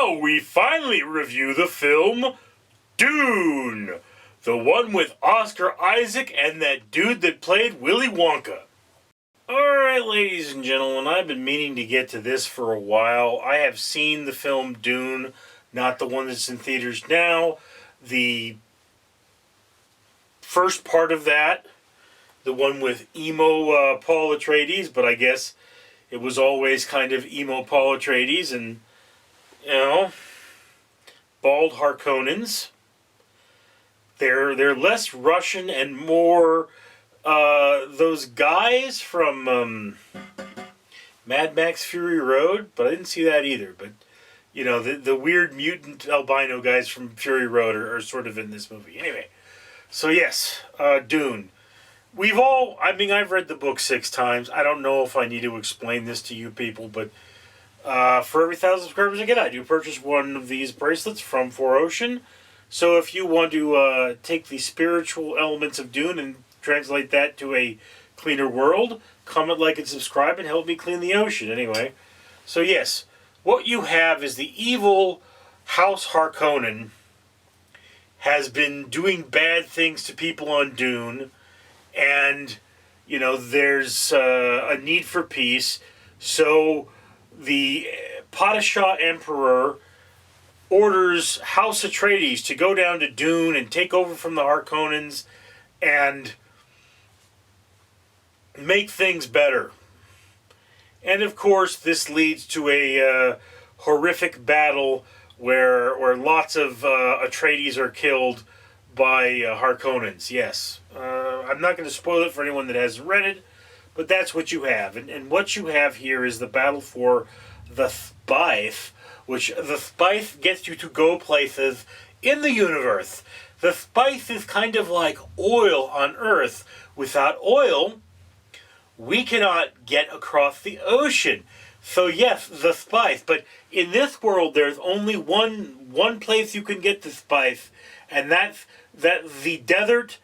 now we finally review the film Dune. The one with Oscar Isaac and that dude that played Willy Wonka. Alright, ladies and gentlemen, I've been meaning to get to this for a while. I have seen the film Dune, not the one that's in theaters now. The first part of that, the one with emo Paul Atreides, but I guess it was always kind of emo Paul Atreides and, you know, bald Harkonnens. They're less Russian and more those guys from Mad Max Fury Road, but I didn't see that either. But, you know, the weird mutant albino guys from Fury Road are sort of in this movie. Anyway, so yes, Dune. I've read the book 6 times. I don't know if I need to explain this to you people, but for every 1,000 subscribers I get, I do purchase one of these bracelets from 4Ocean. So if you want to take the spiritual elements of Dune and translate that to a cleaner world, comment, like, and subscribe, and help me clean the ocean. Anyway, so yes, what you have is the evil House Harkonnen has been doing bad things to people on Dune, and, you know, there's a need for peace. So the Padishah Emperor orders House Atreides to go down to Dune and take over from the Harkonnens and make things better. And of course, this leads to a horrific battle where lots of Atreides are killed by Harkonnens. Yes, I'm not going to spoil it for anyone that hasn't read it, but that's what you have. And what you have here is the battle for the Spithe, which the Spithe gets you to go places in the universe. The Spithe is kind of like oil on Earth. Without oil, we cannot get across the ocean. So yes, the Spithe. But in this world, there's only one place you can get the Spithe, and that's the desert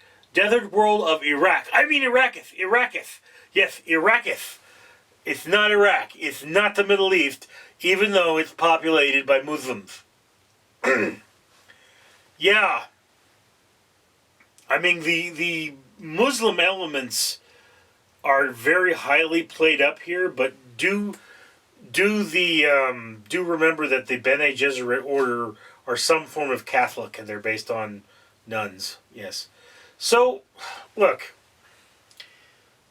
world of Iraq. I mean Iraqis. Yes, Iraqis. It's not Iraq. It's not the Middle East, even though it's populated by Muslims. Yeah. I mean, the Muslim elements are very highly played up here, but do remember that the Bene Gesserit order are some form of Catholic, and they're based on nuns. Yes. So, look.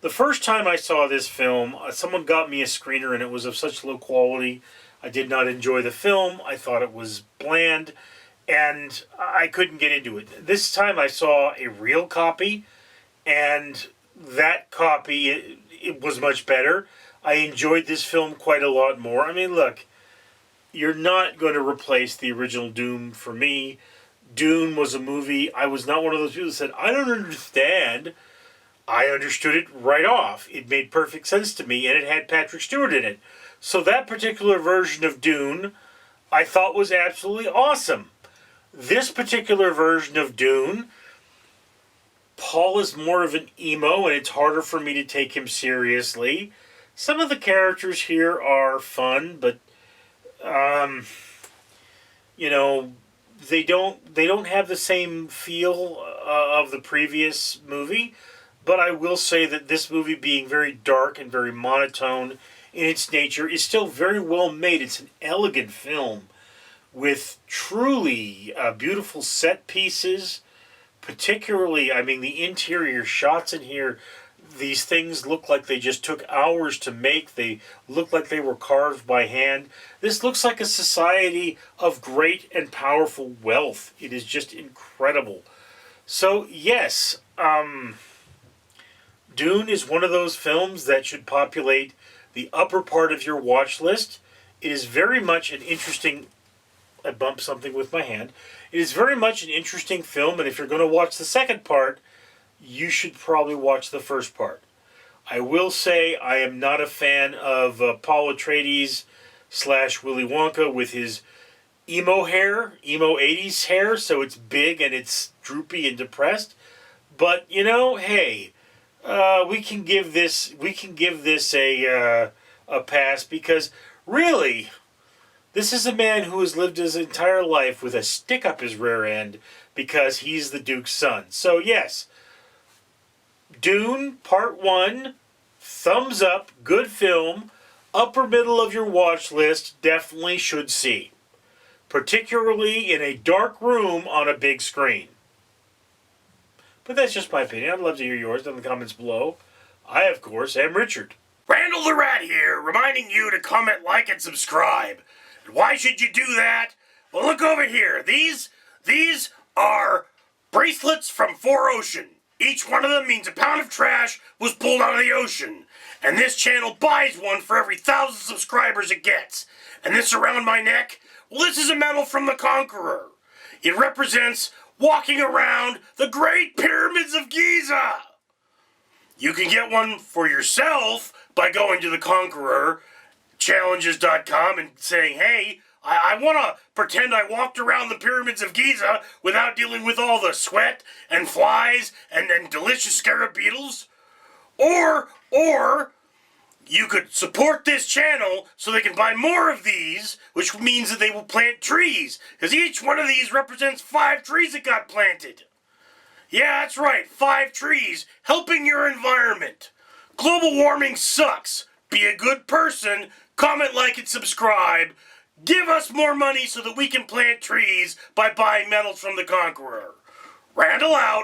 The first time I saw this film, someone got me a screener, and it was of such low quality. I did not enjoy the film. I thought it was bland, and I couldn't get into it. This time I saw a real copy, and that copy, it was much better. I enjoyed this film quite a lot more. I mean, look, you're not going to replace the original Dune for me. Dune was a movie. I was not one of those people that said, I don't understand. I understood it right off. It made perfect sense to me, and it had Patrick Stewart in it. So that particular version of Dune, I thought was absolutely awesome. This particular version of Dune, Paul is more of an emo, and it's harder for me to take him seriously. Some of the characters here are fun, but, you know, they don't have the same feel of the previous movie. But I will say that this movie, being very dark and very monotone in its nature, is still very well made. It's an elegant film with truly beautiful set pieces. Particularly, I mean, the interior shots in here, these things look like they just took hours to make. They look like they were carved by hand. This looks like a society of great and powerful wealth. It is just incredible. So, yes, Dune is one of those films that should populate the upper part of your watch list. It is very much an interesting... I bumped something with my hand. It is very much an interesting film, and if you're going to watch the second part, you should probably watch the first part. I will say I am not a fan of Paul Atreides / Willy Wonka with his emo hair, emo 80s hair, so it's big and it's droopy and depressed. But, you know, hey... we can give this a pass, because really This is a man who has lived his entire life with a stick up his rear end because he's the Duke's son. So yes, Dune Part 1, thumbs up, good film, upper middle of your watch list, definitely should see. Particularly in a dark room on a big screen. But that's just my opinion. I'd love to hear yours in the comments below. I, of course, am Richard. Randall the Rat here, reminding you to comment, like, and subscribe. And why should you do that? Well, look over here. These are bracelets from 4Ocean. Each one of them means a pound of trash was pulled out of the ocean. And this channel buys one for every 1,000 subscribers it gets. And this around my neck, well, this is a medal from the Conqueror. It represents walking around the Great Pyramids of Giza. You can get one for yourself by going to the Conqueror challenges.com and saying, hey, I want to pretend I walked around the pyramids of Giza without dealing with all the sweat and flies and delicious scarab beetles. Or you could support this channel so they can buy more of these, which means that they will plant trees, because each one of these represents 5 trees that got planted. Yeah, that's right, 5 trees helping your environment. Global warming sucks. Be a good person, comment, like, and subscribe. Give us more money so that we can plant trees by buying medals from the Conqueror. Randall out.